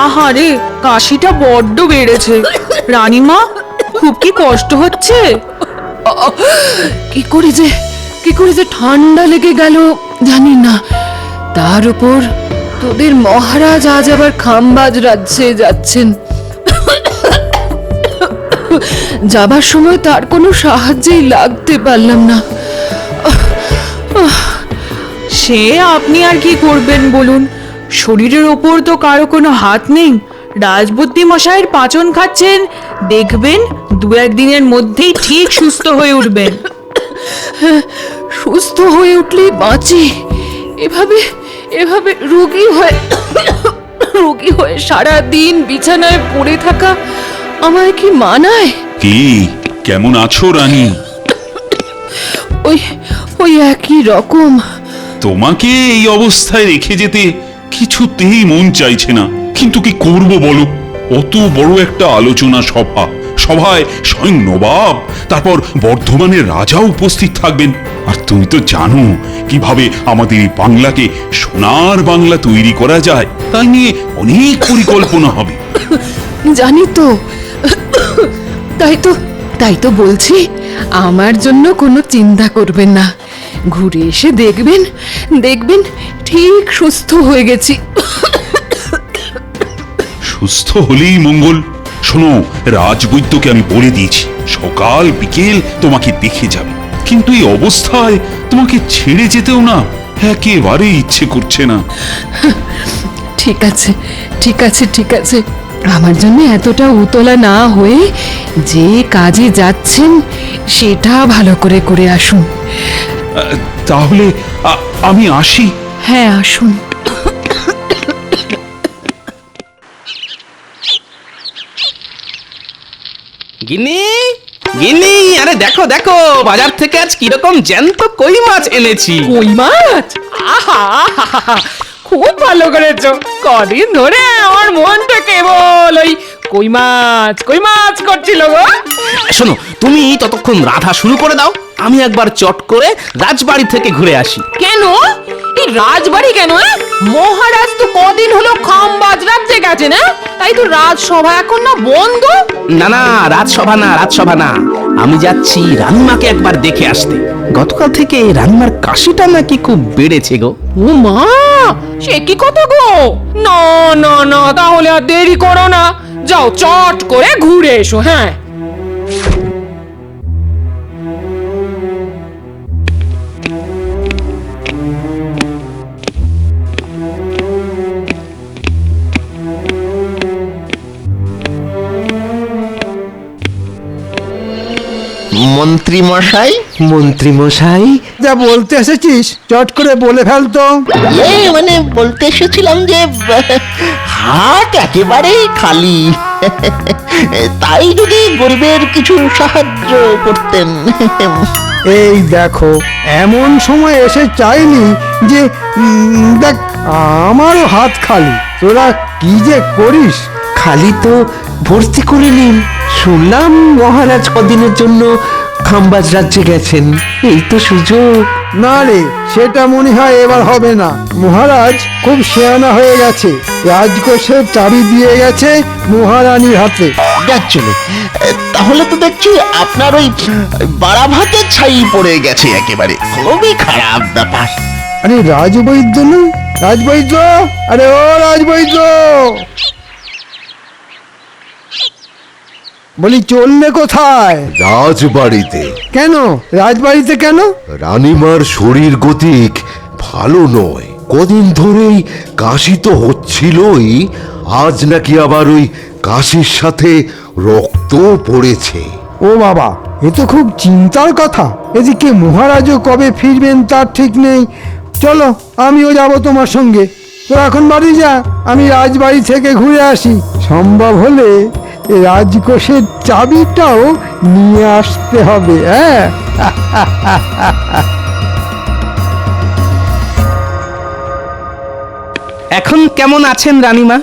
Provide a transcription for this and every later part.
আহারে, কাশিটা বড্ড বেড়েছে। রানীমা, খুব কি কষ্ট হচ্ছে? কি করে যে ঠান্ডা লেগে গেল জানি না। তার উপর তোদের মহারাজ আজ আবার খামবাজ রাজ্যে যাচ্ছেন। যাবার সময় তার কোনো সাহায্যেই লাগতে পারলাম না। সে আপনি আর কি করবেন বলুন? শরীরের ওপর তো কারো কোনো হাত নেই। রাজবুদ্ধি মশাইয়ের পাচন খাচ্ছেন, দেখবেন 2-1 দিনের মধ্যেই ঠিক সুস্থ হয়ে উঠবেন। সুস্থ হয়ে উঠলেই বাঁচি। এভাবে রোগী হয়ে সারা দিন বিছানায় পড়ে থাকা আমায় কি মানায়? কি, কেমন আছো রানী? ওই একই রকম। তোমাকে এই অবস্থায় রেখে যেতে কিছুতেই মন চাইছে না, কিন্তু কি করব বলো? অত বড় একটা আলোচনা সভায় স্বয়ং নবাব, তারপর বর্ধমানের রাজা উপস্থিত থাকবেন। আর তুমি তো জানো কিভাবে আমাদের এই বাংলাকে সোনার বাংলা তৈরি করা যায়। তাই নিয়ে অনেক পরিকল্পনা হবে। জানি তো, তাই তো বলছি, আমার জন্য কোনো চিন্তা করবেন না। ঘুরে এসে দেখবেন ঠিক সুস্থ হয়ে গেছি। সুস্থ হলেই মঙ্গল। শোনো, রাজবৈদ্যকে আমি বলে দিয়েছি সকাল বিকেল তোমাকে দেখে যাবে, কিন্তু এই অবস্থায় তোমাকে ছেড়ে যেতেও না একেবারে ইচ্ছে করছে না। ঠিক আছে, আমার জন্য এতটা উতলা না হয়ে যে কাজে যাচ্ছেন সেটা ভালো করে আসুন। তাহলে আমি আসি। হ্যাঁ, আসুন। গিন্নি, গিন্নি, আরে দেখো দেখো, বাজার থেকে আজ কিরকম জ্যান্ত কই মাছ এনেছি। কই মাছ? আহা, খুব ভালো করেছো। কদিন ধরে আমার মনটা কেবল ওই কই মাছ করছিল গো। শোনো, তুমি ততক্ষণ রাধা শুরু করে দাও, আমি একবার চট করে রাজবাড়ি থেকে ঘুরে আসি। কেন? এই রাজবাড়ি কেন? মহারাজ তো কদিন হলো খামবাজ রাজ্যে গেছে না, তাই তো রাজসভা এখন না বন্ধ। না, রাজসভা না, আমি যাচ্ছি রানীমাকে একবার দেখে আসতে। গতকাল থেকে রানীমার কাশিটা নাকি খুব বেড়েছে গো। ও মা, সে কি কথা গো? না, তাহলে আর দেরি করো না, যাও চট করে ঘুরে এসো। হ্যাঁ, মন্ত্রী মশাই, যা বলতে এসেছিস চট করে বলে ফেলতো। মানে বলতে এসেছিলাম যে হাট একেবারেই খালি, তাই যদি গরিবের কিছু সাহায্য করতেন। এই দেখো, এমন সময় এসে চাইনি যে দেখ আমারও হাত খালি, তোরা কি যে করিস। খালি তো ভর্তি করে নিন। শুনলাম মহারাজ কদিনের জন্য খামবাজ রাজ্যে গেছেন, এই তো সুযোগ। না রে, সেটা মনে হয় এবার হবে না। মহারাজ খুব শেয়ানা হয়ে গেছে, রাজকোষের চাবি দিয়ে গেছে মহারানীর হাতে। চলে তাহলে তো দেখছি আপনার ওই বাড়া ভাতের ছাই পড়ে গেছে, একেবারে খুবই খারাপ ব্যাপার। আরে রাজবৈদ্য না, রাজবৈদ্য, আরে ও রাজবৈদ্য, বলি চললে কোথায়? রাজবাড়িতে। কেন রাজবাড়িতে কেন? রানীমার শরীর গতিক ভালো নয়, কদিন ধরেই কাশি তো হচ্ছিলই, আজ নাকি আবার ওই কাশির সাথে রক্ত পড়েছে। ও বাবা, এ তো খুব চিন্তার কথা। এদিকে মহারাজও কবে ফিরবেন তার ঠিক নেই। চলো, আমিও যাব তোমার সঙ্গে। তো এখন বাড়ি যা, আমি রাজবাড়ি থেকে ঘুরে আসি। সম্ভব হলে রাজকোষের চাবিটাও নিয়ে আসতে হবে। হ্যাঁ, এখন কেমন আছেন রানীমা?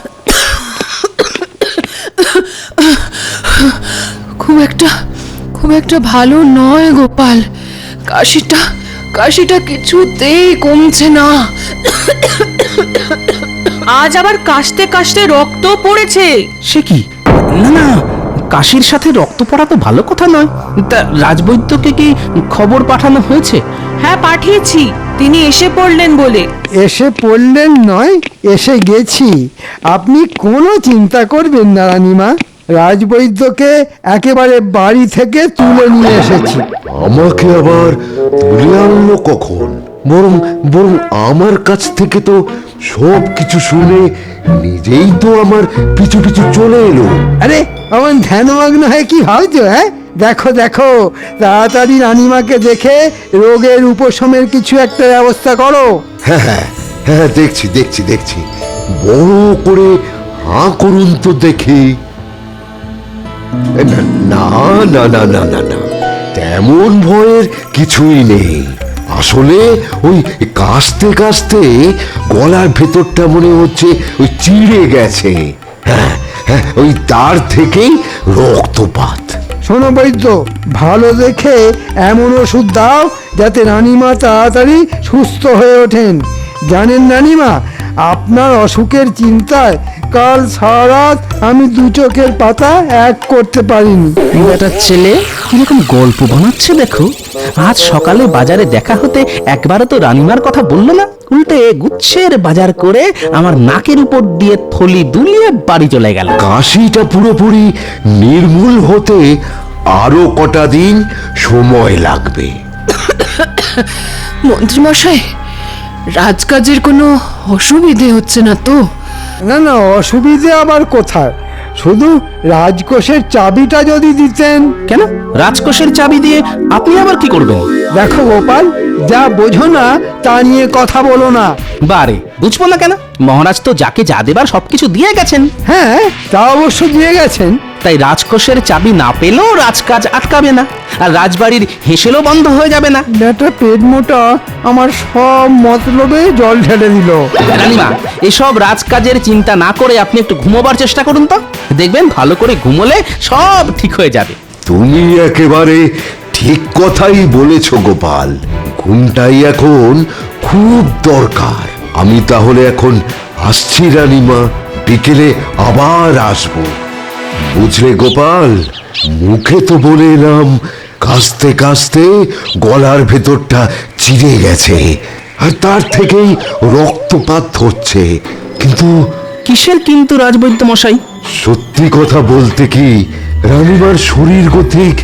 খুব একটা ভালো নয় গোপাল। কাশিটা কিছুতেই কমছে না। আজ আবার কাশতে কাশতে রক্ত পড়েছে। সে কি? না না, কাশির সাথে রক্ত পড়া তো ভালো কথা নয়। তা রাজবৈদ্যকে কি খবর পাঠানো হয়েছে? হ্যাঁ, পাঠিয়েছি, তিনি এসে পড়লেন বলে। এসে পড়লেন নয়, এসে গেছি। আপনি কোনো চিন্তা করবেন না রানীমা, রাজবৈদ্যকে একেবারে বাড়ি থেকে তুলে নিয়ে এসেছি। আমাকে আবার তুলে আনলো কখন? বরং বরং আমার কাছ থেকে তো সব কিছু শুনে নিজেই তো আমার পিছু পিছু চলে এলো। আরে আমার ধ্যানমগ্ন হয়ে কি ভাবছো? হ্যাঁ, দেখো দেখো, তাড়াতাড়ি রানীমাকে দেখে রোগের উপশমের কিছু একটা ব্যবস্থা করো। হ্যাঁ হ্যাঁ হ্যাঁ, দেখছি দেখছি দেখছি, বড় করে হাঁ করুন তো দেখি। না না না না না না না, তেমন ভয়ের কিছুই নেই। আসলে ওই কাশতে কাশতে গলার ভেতরটা মনে হচ্ছে ওই চিড়ে গেছে। হ্যাঁ হ্যাঁ, ওই তার থেকেই রক্তপাত। শোনো বৈদ্য, ভালো দেখে এমন ওষুধ দাও যাতে রানীমা তাড়াতাড়ি সুস্থ হয়ে ওঠেন। জানেন রানীমা, আপনার অসুখের চিন্তায় কাল সারা রাত আমি দু চোখের পাতা এক করতে পারিনি। বেটার ছেলে কিরকম গল্প বানাচ্ছে দেখো। আজ সকালে বাজারে দেখা হতে একবারও তো রানীমার কথা বললো না, উল্টে গুচ্ছের বাজার করে আমার নাকের উপর দিয়ে থলি দুলিয়ে বাড়ি চলে গেল। কাশিটা পুরোপুরি নির্মূল হতে আরো কটা দিন সময় লাগবে। মন্ত্রীমশাই, রাজকাজের কোনো অসুবিধে হচ্ছে না তো? না না, অসুবিধে আবার কোথায়, শুধু রাজকোষের চাবিটা যদি দিতেন। কেন, রাজকোষের চাবি দিয়ে আপনি আবার কি করবেন? দেখো গোপাল, যা বোঝো না তা নিয়ে কথা বলো না। বারে, বুঝবো না কেন? মহারাজ তো যাকে যা দেবার সবকিছু দিয়ে গেছেন। হ্যাঁ, তা অবশ্য দিয়ে গেছেন। তাই রাজকোষের চাবি না পেলেও রাজকাজ আটকাবে না, আর রাজবাড়ির হেসেলও বন্ধ হয়ে যাবে না। বেটা পেট মোটা আমার সব মতলবে জল ঢেলে দিল। রানীমা, এসব রাজকাজের চিন্তা না করে আপনি একটু ঘুমোবার চেষ্টা করুন তো, দেখবেন ভালো করে ঘুমোলে সব ঠিক হয়ে যাবে। তুমি একেবারে ঠিক কথাই বলেছ গোপাল, ঘুমটাই এখন খুব দরকার। আমি তাহলে এখন আসছি রানীমা, বিকেলে আবার আসবো। বুঝলে গোপাল, মুখে তো বলে এলাম কাশতে কাশতে গলার ভেতরটা চিড়ে গেছে আর তার থেকেই রক্তপাত হচ্ছে, কিন্তু কিসের কিন্তু রাজবৈদ্য মশাই? সত্যি কথা বলতে কি, রানীমার শরীর গতিক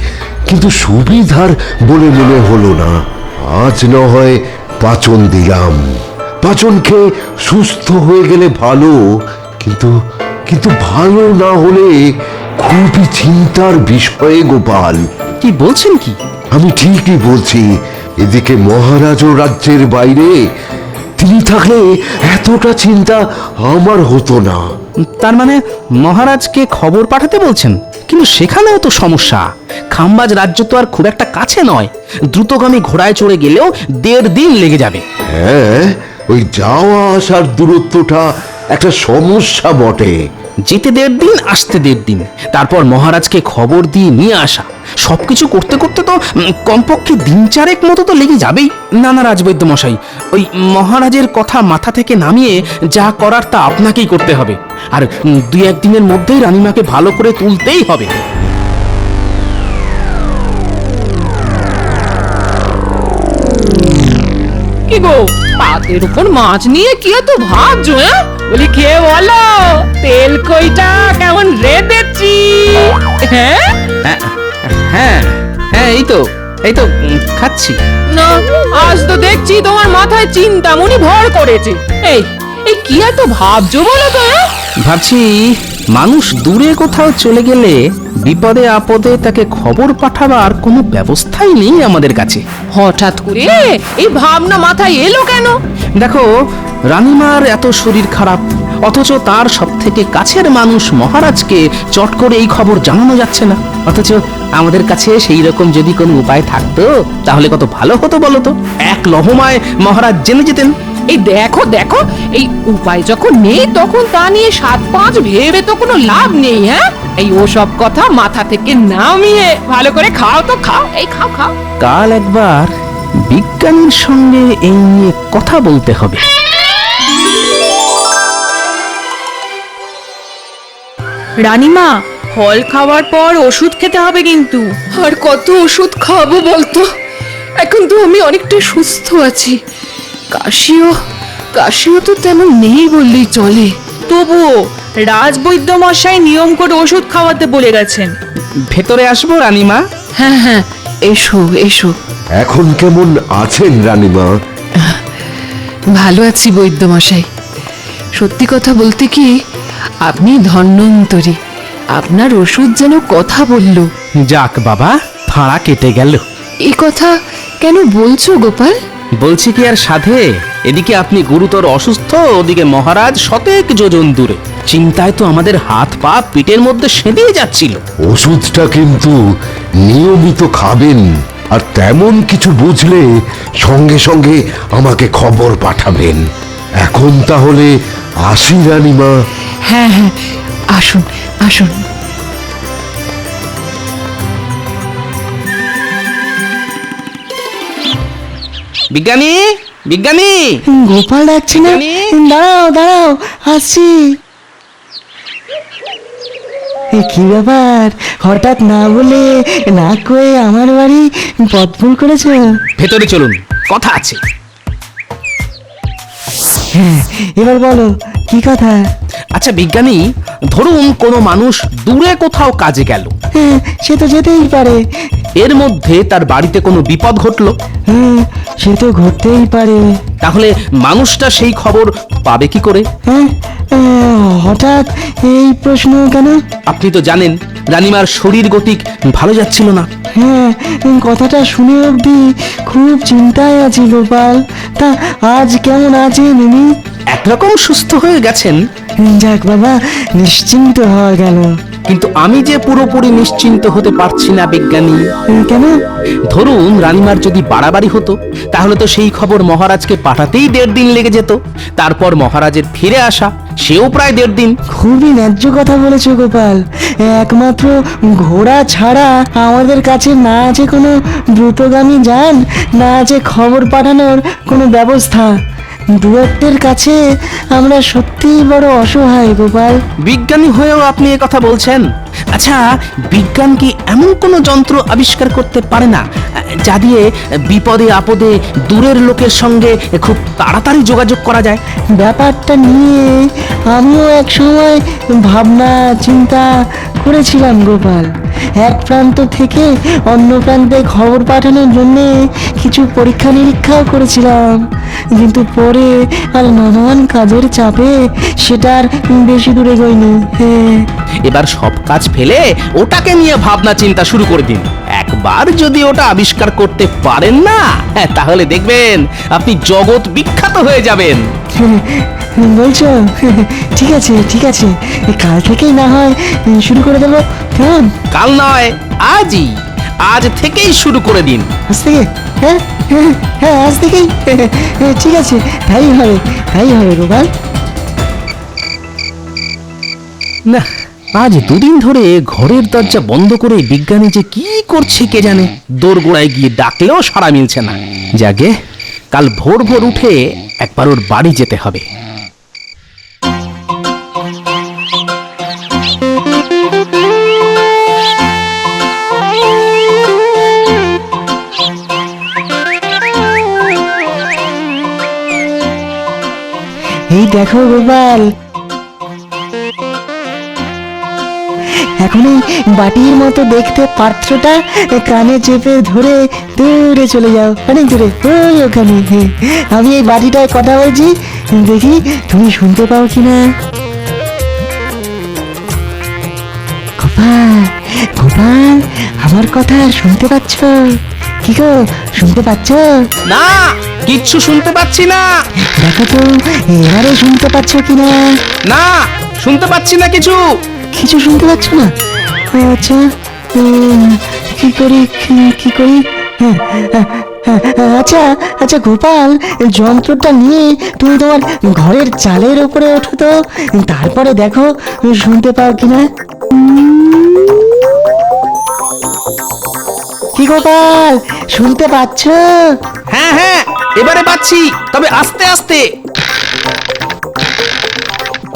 কিন্তু সুবিধার বলে মনে হলো না। আজ না হয় পাচন দিলাম, পাচন খেয়ে সুস্থ হয়ে গেলে ভালো, কিন্তু কিন্তু ভালো না হলে খুবই চিন্তার বিষয়ে গোপাল। কি বলছেন কি? আমি ঠিকই বলছি। এদিকে মহারাজও রাজ্যের বাইরে, তিনি থাকলে এতটা চিন্তা আমার হতো না। তার মানে মহারাজকে খবর পাঠাতে বলছেন? কিন্তু সেখানেও তো সমস্যা। খাম্বাজ রাজ্য তো আর খুব একটা কাছে নয়, দ্রুতগামী ঘোড়ায় চড়ে গেলেও 1.5 দিন লেগে যাবে। হ্যাঁ, ওই যাওয়া আসার দূরত্বটা একটা সমস্যা বটে। যেতে 1.5 দিন, আসতে 1.5 দিন, তারপর মহারাজকে খবর দিয়ে নিয়ে আসা, সবকিছু করতে করতে তো কমপক্ষে 3-4 মতো তো লেগে যাবেই। না না রাজবৈদ্য মশাই, ওই মহারাজের কথা মাথা থেকে নামিয়ে যা করার তা আপনাকেই করতে হবে, আর 2-1 দিনের মধ্যেই রানীমাকে ভালো করে তুলতেই হবে। কি গো, পাতের উপর মাছ নিয়ে কি এত ভাবছো? বলি খেয়ে বলো, তেল কইটা কেমন রেঁধেছি? হ্যাঁ হ্যাঁ হ্যাঁ, এই তো খাচ্ছি। না, আজ তো দেখছি তোমার মাথায় চিন্তামণি ভর করেছে। এই এই কি এত ভাবছো বলো তো? ভাবছি মানুষ দূরে কোথাও চলে গেলে বিপদে আপদে তাকে খবর পাঠাবার কোনো ব্যবস্থাই নেই আমাদের কাছে। হঠাৎ করে এই ভাবনা মাথায় এলো কেন? দেখো, রানীমার এত শরীর খারাপ, অথচ তার সব থেকে কাছের মানুষ মহারাজকে চট করে এই খবর জানানো যাচ্ছে না। অথচ আমাদের কাছে সেই রকম যদি কোনো উপায় থাকতো তাহলে কত ভালো হতো বলো তো। এক লহমায় মহারাজ জেনে যেতেন। এই দেখো দেখো, এই উপায় যখন নেই তখন তা নিয়ে 7-5 ভেবে তো কোনো লাভ নেই। হ্যাঁ, এই ওসব কথা মাথা থেকে নামিয়ে ভালো করে খাও তো খাও, এই খাও খাও। কাল একবার বিজ্ঞানীর সঙ্গে এই নিয়ে কথা বলতে হবে। রানীমা, ফল খাওয়ার পর ওষুধ খেতে হবে কিন্তু। আর কত ওষুধ খাবো বলতো? এখন তো আমি অনেকটা সুস্থ আছি। কাশিও তো তেমন নেই বললেই চলে। তবুও রাজবৈদ্য মশাই নিয়ম করে ওষুধ খাওয়াতে বলে গেছেন। ভেতরে আসবো রানীমা? হ্যাঁ হ্যাঁ, এসো এসো। এখন কেমন আছেন রানীমা? ভালো আছি বৈদ্যমশাই। সত্যি কথা বলতে কি, আপনি ধন্বন্তরী। আপনার ওষুধ যেন কথা বলল। যাক বাবা, ফাঁড়া কেটে গেল। এই কথা কেন বলছো গোপাল? বলছি কি আর সাধে, এদিকে আপনি গুরুতর অসুস্থ, ওদিকে মহারাজ শতেক যোজন দূরে। চিন্তায় তো আমাদের হাত পা পিঠের মধ্যে সেঁধিয়ে যাচ্ছিল। ওষুধটা কিন্তু নিয়মিত খাবেন, আর তেমন কিছু বুঝলে সঙ্গে সঙ্গে আমাকে খবর পাঠাবেন। এখন তাহলে আসি রানীমা। হ্যাঁ হ্যাঁ, আসুন আসুন। বিজ্ঞানী, বিজ্ঞানী! গোপাল ডাকছি না? বিজ্ঞানী! দাঁড়াও দাঁড়াও, আসছি। কি ব্যাপার, হঠাৎ না বলে না কয়ে আমার বাড়ি পথ ভুল করেছো? ভেতরে চলুন, কথা আছে। হ্যাঁ, এবার বলো কি কথা? আচ্ছা বিজ্ঞানী, ধরুন কোনো মানুষ দূরে কোথাও কাজে গেল, হ্যাঁ, সে তো যেতেই পারে। এর মধ্যে তার বাড়িতে কোনো বিপদ ঘটলো, হ্যাঁ, সে তো ঘটতেই পারে। তাহলে মানুষটা সেই খবর পাবে কি করে? হ্যাঁ, হঠাৎ এই প্রশ্ন কেন? আপনি তো জানেন রানীমার শরীর গতিক ভালো যাচ্ছিল না। হ্যাঁ, কথাটা শুনে অবধি খুব চিন্তায় আছি গোপাল। তা আজ কেমন আছেন উনি? একরকম সুস্থ হয়ে গেছেন, যাক বাবা, নিশ্চিন্ত হওয়া গেল। কিন্তু আমি যে পুরোপুরি নিশ্চিন্ত হতে পারছি না বিজ্ঞানী। কেন? ধরুন রানীমার যদি বাড়াবাড়ি হতো, তাহলে তো সেই খবর মহারাজকে পাঠাতেই 1.5 দিন লেগে যেত। তারপর মহারাজের ফিরে আসা, সেও প্রায় 1.5 দিন। খুবই ন্যায্য কথা বলেছো গোপাল। একমাত্র ঘোড়া ছাড়া আমাদের কাছে না আছে কোনো দ্রুতগামী যান, না আছে খবর পাঠানোর কোনো ব্যবস্থা। দূরত্বের কাছে আমরা সত্যিই বড় অসহায় গোপাল। বিজ্ঞানী হয়েও আপনি এ কথা বলছেন? আচ্ছা, বিজ্ঞান কি এমন কোনো যন্ত্র আবিষ্কার করতে পারে না, যা দিয়ে বিপদে আপদে দূরের লোকের সঙ্গে খুব তাড়াতাড়ি যোগাযোগ করা যায়? ব্যাপারটা নিয়ে আমিও এক সময় ভাবনা চিন্তা করেছিলাম গোপাল। এক প্রান্ত থেকে অন্য প্রান্তে খবর পাঠানোর জন্যে কিছু পরীক্ষা নিরীক্ষাও করেছিলাম, কিন্তু পরে আর নানান কাজের চাপে সেটা আর বেশি দূরে গইনি। হ্যাঁ, এবার সব কাজ ফেলে ওটাকে নিয়ে ভাবনা চিন্তা শুরু করে দিন। একবার যদি ওটা আবিষ্কার করতে পারেন না, তাহলে দেখবেন আপনি জগৎ বিখ্যাত হয়ে যাবেন। বলছো? ঠিক আছে ঠিক আছে, কাল থেকেই না হয় শুরু করে দেবো, কেমন? কাল নয়, আজই, আজ থেকেই শুরু করে দিন। আজ থেকে? হ্যাঁ হ্যাঁ হ্যাঁ, আজ থেকেই। ঠিক আছে, তাই হবে গোপাল। না, আজ 2 দিন ধরে ঘরের দরজা বন্ধ করে বিজ্ঞানী যে কি করছে কে জানে। দোরগোড়ায় গিয়ে ডাকলেও সাড়া মিলছে না। যাগে, কাল ভোর ভোর উঠে একবার ওর বাড়ি যেতে হবে। এই দেখো গোপাল, এখন এই বাটির মতো দেখতে পাত্রটা কানে চেপে ধরে দূরে চলে যাও, অনেক দূরে, ওই ওখানে। আমি এই বাটিটায় কথা বলছি, দেখি তুমি শুনতে পাও কিনা। গোপাল গোপাল, আমার কথা শুনতে পাচ্ছ? কি গো, শুনতে পাচ্ছ? না, কিচ্ছু শুনতে পাচ্ছি না। দেখো তো এবারে শুনতে পাচ্ছ কিনা। না, শুনতে পাচ্ছি না কিছু। কিছু শুনতে পাচ্ছ না? আচ্ছা, কি করি? আচ্ছা আচ্ছা গোপাল, যন্ত্রটা নিয়ে তুমি তোমার ঘরের চালের উপরে ওঠো তো, তারপরে দেখো শুনতে পাও কিনা। কি গোপাল, শুনতে পাচ্ছ? হ্যাঁ হ্যাঁ, এবারে পাচ্ছি, তবে আস্তে আস্তে।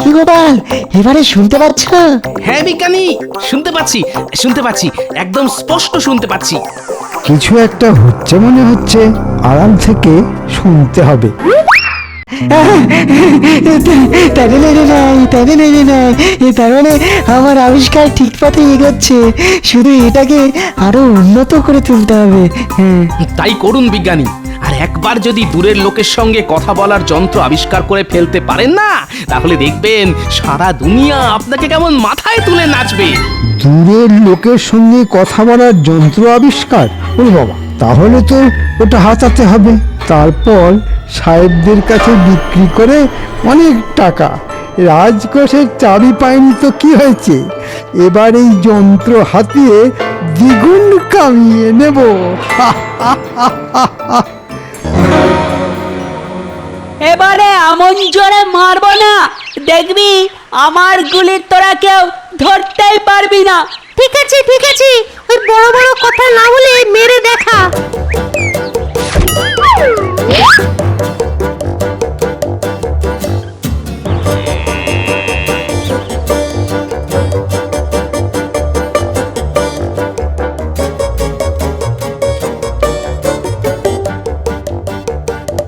কি গোপাল, এবারে শুনতে পাচ্ছ? হ্যাঁ বিজ্ঞানী, শুনতে পাচ্ছি, শুনতে পাচ্ছি, একদম স্পষ্ট শুনতে পাচ্ছি। কিছু একটা হচ্ছে মনে হচ্ছে, আড়াল থেকে শুনতে হবে। তার মানে আমার আবিষ্কার ঠিক পথে এগোচ্ছে, শুধু এটাকে আরো উন্নত করে তুলতে হবে। হ্যাঁ, তাই করুন বিজ্ঞানী। আর একবার যদি দূরের লোকের সঙ্গে কথা বলার যন্ত্র আবিষ্কার করে ফেলতে পারেন না, তাহলে দেখবেন সারা দুনিয়া আপনাকে কেমন মাথায় তুলে নাচবে। দূরের লোকের সঙ্গে কথা বলার যন্ত্র আবিষ্কার, ওরে বাবা, তাহলে তো ওটা হাতাতে হবে, তারপর সাহেবদের কাছে বিক্রি করে অনেক টাকা। রাজকোষের চাবি পাইনি তো কি হয়েছে, এবার এই যন্ত্র হাতিয়ে দ্বিগুণ কামিয়ে নেব। এবারে আমন জোরে মারবো না, দেখবি আমার গুলির তোরা কেউ ধরতেই পারবি না। ঠিক আছে ঠিক আছে, ওই বড় বড় কথা না বলে মেরে দেখা।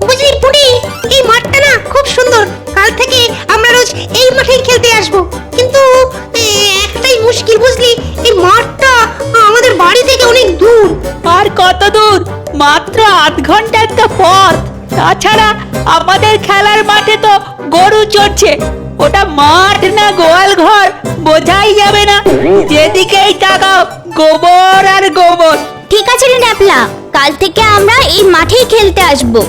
বুঝলি পুটি, এই মাঠটা না খুব সুন্দর, কাল থেকে আমরা রোজ এই মাঠেই খেলতে আসবো। কিন্তু একটাই মুশকিল বুঝলি, এই মাঠটা আমাদের বাড়ি থেকে অনেক দূর। আর কত দূর? মাত্র 8 ঘন্টা একটা পথ। তাছাড়া আমাদের খেলার মাঠে তো গরু চড়ছে, ওটা মাঠ না গোয়াল ঘর বোঝাই যাবে না। যেদিকেই তাকাও গোবর আর গোবর। ঠিক আছে রে ন্যাপলা, কাল থেকে আমরা এই মাঠেই খেলতে আসবো।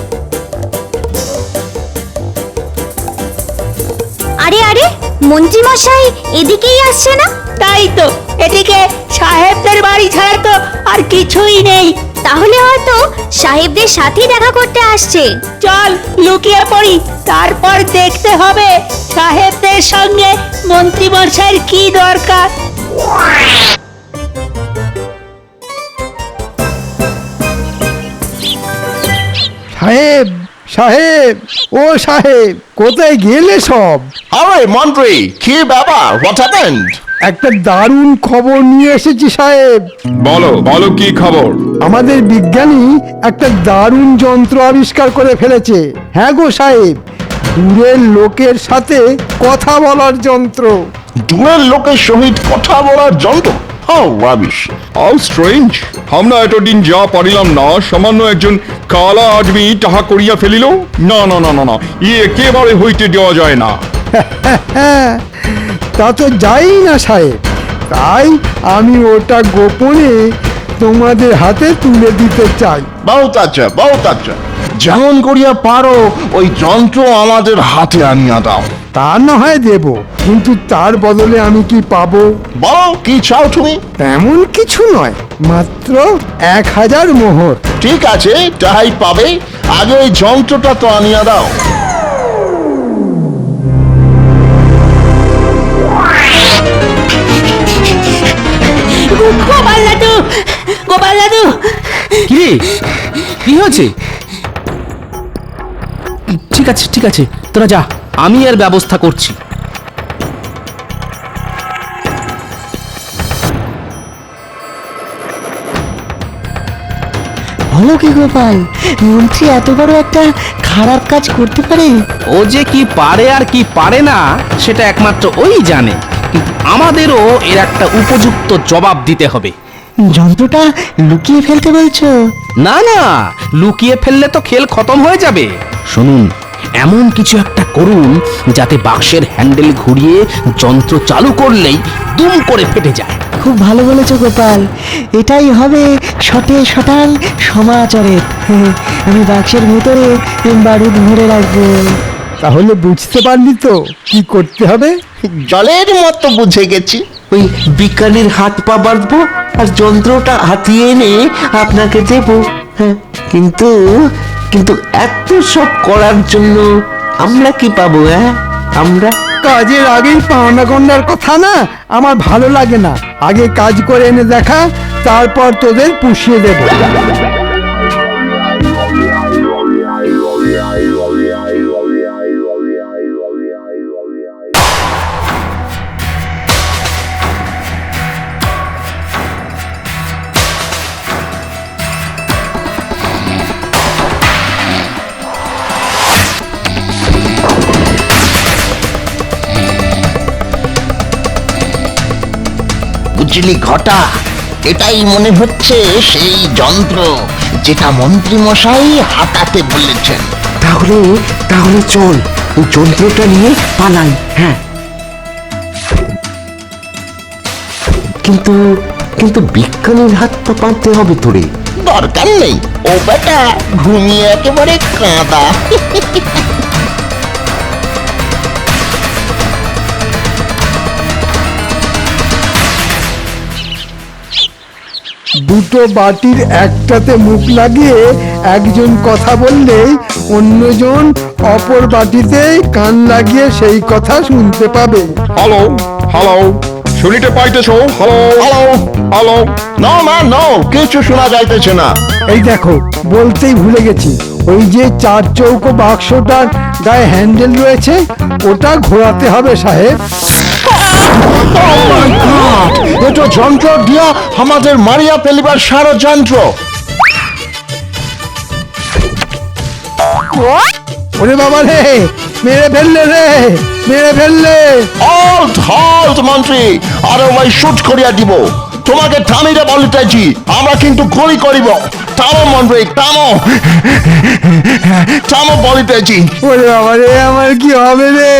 আরে আরে, মন্ত্রী মশাই এদিকেই আসছে না? তাই তো, এদিকে সাহেবদের বাড়ি ছাড়া তো আর কিছুই নেই। তাহলে হয়তো সাহেবদের সাথেই দেখা করতে আসছে। চল লুকিয়ে পড়ি, তারপর দেখতে হবে সাহেবদের সঙ্গে মন্ত্রী মশাইয়ের কি দরকার। সাহেব, সাহেব, ও সাহেব, কোথায় গেলে সব? আরে মন্ত্রী, কি ব্যাপার? What happened? একটা দারুণ খবর নিয়ে এসেছি সাহেব। বলো বলো, কি খবর? আমাদের বিজ্ঞানী একটা দারুণ যন্ত্র আবিষ্কার করে ফেলেছে। হ্যাঁ গো সাহেব, দূরের লোকের সাথে কথা বলার যন্ত্র। দূরের লোকের সহিত কথা বলার যন্ত্র? How rubbish! How strange! আমরা এতদিন যা পারিলাম না, সামান্য একজন কালা আদমি তাহা করিয়া ফেলিল। না না না না না, একেবারে হইতে দেওয়া যায় না। হ্যাঁ, তা তো যাই না সাহেব, তাই আমি ওটা গোপনে তোমাদের হাতে তুলে দিতে চাই। বহুত আচ্ছা, বহুত আচ্ছা। যেমন করিয়া পারো ওই যন্ত্র আমাদের হাতে আনিয়া দাও। তা না হয় দেব, কিন্তু তার বদলে আমি কি পাবো? বলো, কি চাও তুমি? তেমন কিছু নয়, মাত্র 1000 মোহর। ঠিক আছে, তাই পাবে। আগে ওই যন্ত্রটা তো আনিয়া দাও। গোপাল দাদু, গোপাল দাদু, কি রে, কি হয়েছে? ঠিক আছে ঠিক আছে, তোরা যা, আমি এর ব্যবস্থা করছি। বলো কি গোপাল, মন্ত্রী এত বড় একটা খারাপ কাজ করতে পারে? ও যে কি পারে আর কি পারে না, সেটা একমাত্র ওই জানে। কিন্তু আমাদেরও এর একটা উপযুক্ত জবাব দিতে হবে। যন্ত্রটা লুকিয়ে ফেলতে বলছো? না না, লুকিয়ে ফেললে তো খেল খতম হয়ে যাবে। শুনুন, এমন কিছু একটা করুন যাতে বাক্সের হ্যান্ডেল ঘুরিয়ে যন্ত্র চালু করলেই দুম করে ফেটে যায়। খুব ভালো বলেছো গোপাল, এটাই হবে শটে শটাল সমাচারের। আমি বাক্সের ভেতরে বারুদ ভরে রাখবো। তাহলে বুঝতে পারলি তো কি করতে হবে? জলের মতো বুঝে গেছি। ওই বিজ্ঞানীর হাত পা বাঁধবো আর যন্ত্রটা হাতিয়ে এনে আপনাকে দেব। হ্যাঁ, কিন্তু কিন্তু এত সব করার জন্য আমরা কি পাবো? হ্যাঁ, আমরা কাজের আগেই পাওনা গন্ডার কথা না আমার ভালো লাগে না। আগে কাজ করে এনে দেখা, তারপর তোদের পুষিয়ে দেব। বিজলি ঘটা, এটাই মনে হচ্ছে সেই যন্ত্র যেটা মন্ত্রী মশাই হাতাতে বলেছেন। তাহলে তাহলে চল ওই যন্ত্রটা নিয়ে পালাই। হ্যাঁ, কিন্তু কিন্তু বিজ্ঞানীর হাত পা পাততে হবে তোরে। দরকার নেই, ও বেটা ঘুমিয়ে একেবারে কাঁদা। দুটো বাটির একটাতে মুখ লাগিয়ে একজন কথা বললেই অন্যজন অপর বাটিতে কান লাগিয়ে সেই কথা শুনতে পাবে। হ্যালো হ্যালো, শুনিতে পাইতেছো? Hello hello hello. No man no, কিছু শোনা যাইতেছে না। এই দেখো, বলতেই ভুলে গেছি, ওই যে 4 চৌকো বাক্সটার গায়ে হ্যান্ডেল রয়েছে ওটা ঘোরাতে হবে সাহেব। এটা যন্ত্র দিয়া আমাদের মারিয়া ফেলিবার ষড়যন্ত্র। ওরে বাবা রে, মেরে ফেললে রে, মেরে ফেললে। হল্ট হল্ট মন্ত্রী, আরে ওই শুট করিয়া দিব। তোমাকে থামিতে বলিতেছি, আমরা কিন্তু গুলি করিব। থামো মন্ত্রী, থামো, থামো বলিতেছি। ওরে বাবা রে, আমার কি হবে রে?